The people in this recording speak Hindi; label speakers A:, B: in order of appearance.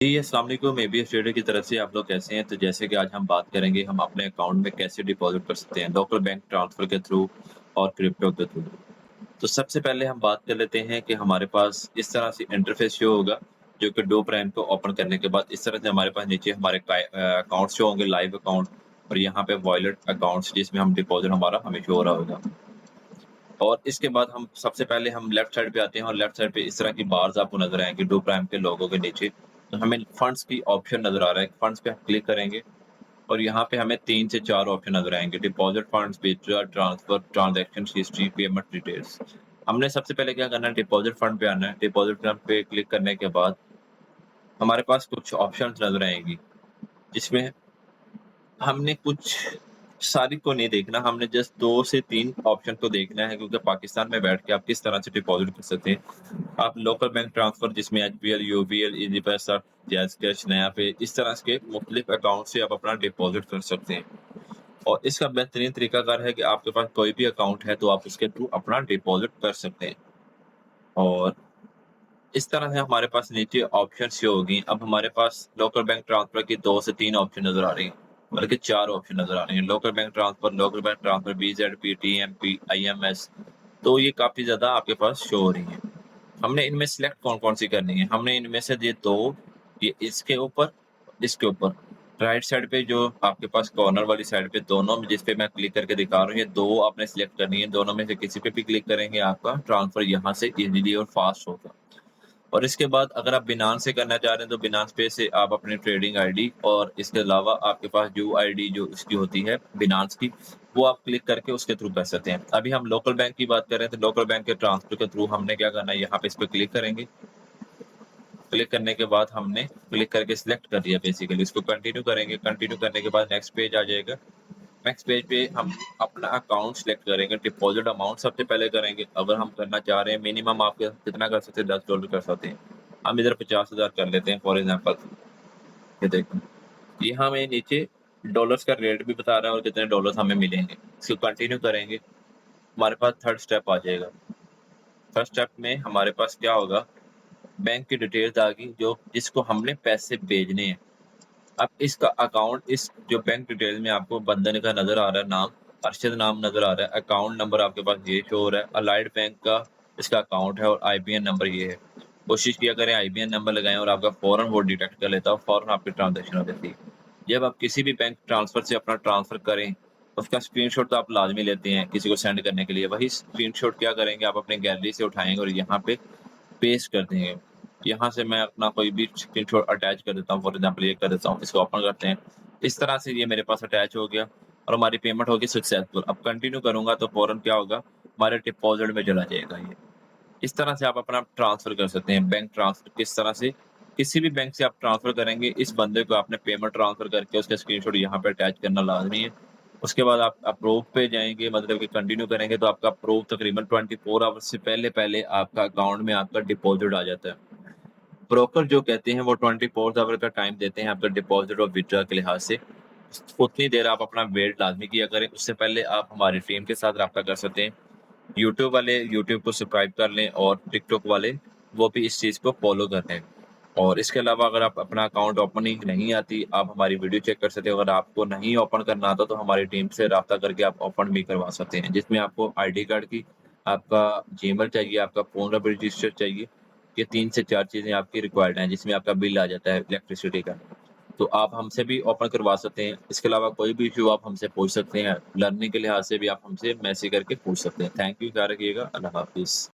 A: जी, अस्सलाम वालेकुम। एबीएस ट्रेडर की तरफ से आप लोग कैसे हैं? तो जैसे कि आज हम बात करेंगे, हम अपने अकाउंट में कैसे डिपॉज़िट कर सकते हैं, लोकल बैंक ट्रांसफ़र के थ्रू और क्रिप्टो के थ्रू। तो सबसे पहले हम बात कर लेते हैं कि हमारे पास इस तरह से इंटरफ़ेस शो होगा, जो कि डो प्राइम को ओपन करने के बाद इस तरह से हमारे पास नीचे हमारे अकाउंट्स शो होंगे, लाइव अकाउंट और यहाँ पे वॉलेट अकाउंट्स जिसमें हम डिपॉज़िट हमारा हमें शो हो रहा होगा। और इसके बाद हम सबसे पहले हम लेफ्ट साइड पे आते हैं और लेफ्ट साइड पे इस तरह की बार्स आपको नज़र आएँगी डू प्राइम के लोगो के नीचे। तो हमें फंड्स की ऑप्शन नज़र आ रहा है, फंड्स पे हम क्लिक करेंगे और यहाँ पे हमें 3 से 4 ऑप्शन नज़र आएँगे, deposit funds, withdraw, transfer, transaction history, payment details. हमने सबसे पहले क्या करना है, डिपॉज़िट फंड पे आना है। डिपॉज़िट फंड पे क्लिक करने के बाद हमारे पास कुछ ऑप्शंस नज़र आएँगी, जिसमें हमने कुछ सारी को नहीं देखना, हमने जस्ट 2 से 3 ऑप्शन को देखना है, क्योंकि पाकिस्तान में बैठ के आप किस तरह से डिपॉज़िट कर सकते हैं। आप लोकल बैंक ट्रांसफ़र जिसमें एचबीएल, यूबीएल, ईज़ी पैसा, जैज़ कैश, नया पे, इस तरह के मुख्तलिफ अकाउंट से आप अपना डिपॉज़िट कर सकते हैं। और इसका बेहतरीन तरीकाकार है कि आपके पास कोई भी अकाउंट है, तो आप उसके थ्रू अपना डिपॉज़िट कर सकते हैं। और इस तरह से हमारे पास नीचे ऑप्शन शो होगी। अब हमारे पास लोकल बैंक ट्रांसफर की 2 से 3 ऑप्शन नज़र आ रही हैं, बल्कि 4 ऑप्शन नज़र आ रही हैं। Local bank transfer, BZP, TMP, IMS, तो ये काफ़ी ज़्यादा आपके पास शो हो रही हैं। हमने इनमें सिलेक्ट कौन-कौन सी करनी है? हमने इनमें से ये 2, ये इसके ऊपर, इसके ऊपर, राइट साइड पे जो आपके पास कॉर्नर वाली साइड पे दोनों में जिस पे मैं क्लिक करके दिखा रहा हूँ, ये 2 आपने सिलेक्ट करनी है। दोनों में से किसी पे भी क्लिक करेंगे, आपका ट्रांसफर यहाँ से ईज़िली और फास्ट होगा। और इसके बाद अगर आप बिनांस से करना चाह रहे हैं, तो बिनांस पे से आप अपनी ट्रेडिंग आईडी और इसके अलावा आपके पास यूआईडी जो इसकी होती है बिनांस की, वो आप क्लिक करके उसके थ्रू कर सकते हैं। अभी हम लोकल बैंक की बात कर रहे हैं, तो लोकल बैंक के ट्रांसफर के थ्रू हमने क्या करना है, यहाँ पे इस पे क्लिक करेंगे। क्लिक करने के बाद हमने क्लिक करके सिलेक्ट कर दिया बेसिकली, इसको कंटिन्यू करेंगे। कंटिन्यू करने के बाद नेक्स्ट पेज आ जाएगा। नेक्स्ट पेज पे हम अपना अकाउंट सिलेक्ट करेंगे, डिपॉज़िट अमाउंट सबसे पहले करेंगे। अगर हम करना चाह रहे हैं मिनिमम आप कितना कर सकते हैं, $10 कर सकते हैं। हम इधर 50,000 कर लेते हैं फॉर एग्ज़ाम्पल। ये देखो, ये हमें नीचे डॉलर्स का रेट भी बता रहा है और कितने डॉलर्स हमें मिलेंगे। इसको कंटिन्यू करेंगे, हमारे पास थर्ड स्टेप आ जाएगा। थर्ड स्टेप में हमारे पास क्या होगा, बैंक की डिटेल्स आ गई जो जिसको हमने पैसे भेजने हैं। अब इसका अकाउंट इस जो बैंक डिटेल में आपको बंदन का नज़र आ रहा है नाम, अरशद नाम नज़र आ रहा है, अकाउंट नंबर आपके पास ये शो हो रहा है, अलाइड बैंक का इसका अकाउंट है और आईबीएन नंबर ये है। कोशिश किया करें आईबीएन नंबर लगाएँ और आपका फ़ौरन वो डिटेक्ट कर लेता है और फ़ौरन आपकी ट्रांज़ैक्शन हो जाती है। जब आप किसी भी बैंक ट्रांसफ़र से अपना ट्रांसफ़र करें, उसका स्क्रीनशॉट तो आप लाज़मी लेते हैं किसी को सेंड करने के लिए। वही स्क्रीनशॉट क्या करेंगे, आप अपनी गैलरी से उठाएँगे और यहाँ पे पेस्ट कर देंगे। यहाँ से मैं अपना कोई भी स्क्रीनशॉट अटैच कर देता हूँ, फॉर एग्ज़ाम्पल ये कर देता हूँ, इसको ओपन करते हैं। इस तरह से ये मेरे पास अटैच हो गया और हमारी पेमेंट होगी सक्सेसफुल। अब कंटिन्यू करूँगा तो फ़ौरन क्या होगा, हमारे डिपॉज़िट में चला जाएगा ये। इस तरह से आप अपना ट्रांसफ़र कर सकते हैं। बैंक ट्रांसफ़र किस तरह से, किसी भी बैंक से आप ट्रांसफ़र करेंगे, इस बंदे को आपने पेमेंट ट्रांसफ़र करके उसका स्क्रीनशॉट यहाँ पे अटैच करना लाज़मी है। उसके बाद आप अप्रूव पे जाएँगे, मतलब कि कंटिन्यू करेंगे तो आपका अप्रूव तकरीबन 24 आवर्स से पहले-पहले आपका अकाउंट में आपका डिपॉज़िट आ जाता है। ब्रोकर जो कहते हैं वो 24 आवर का टाइम देते हैं आपका डिपॉज़िट और विथड्रॉ के लिहाज से। उतनी देर आप अपना वेट लाज़मी किया करें, उससे पहले आप हमारी टीम के साथ राब्ता कर सकते हैं। यूट्यूब वाले यूट्यूब को सब्सक्राइब कर लें और टिकटॉक वाले वो भी इस चीज़ को फ़ॉलो कर लें। और इसके अलावा अगर आप अपना अकाउंट ओपनिंग नहीं आती, आप हमारी वीडियो चेक कर सकते हो। अगर आपको नहीं ओपन करना आता तो हमारी टीम से राब्ता करके आप ओपन भी करवा सकते हैं। जिसमें आपको आईडी कार्ड की, आपका जीमेल चाहिए, आपका फ़ोन नंबर रजिस्टर चाहिए। ये 3 से 4 चीज़ें आपकी रिक्वायर्ड हैं, जिसमें आपका बिल आ जाता है इलेक्ट्रिसिटी का। तो आप हमसे भी ओपन करवा सकते हैं। इसके अलावा कोई भी इश्यू आप हमसे पूछ सकते हैं। लर्निंग के लिहाज से भी आप हमसे मैसेज करके पूछ सकते हैं। थैंक यू, ख्याल रखिएगा। अल्लाह हाफ़िज़।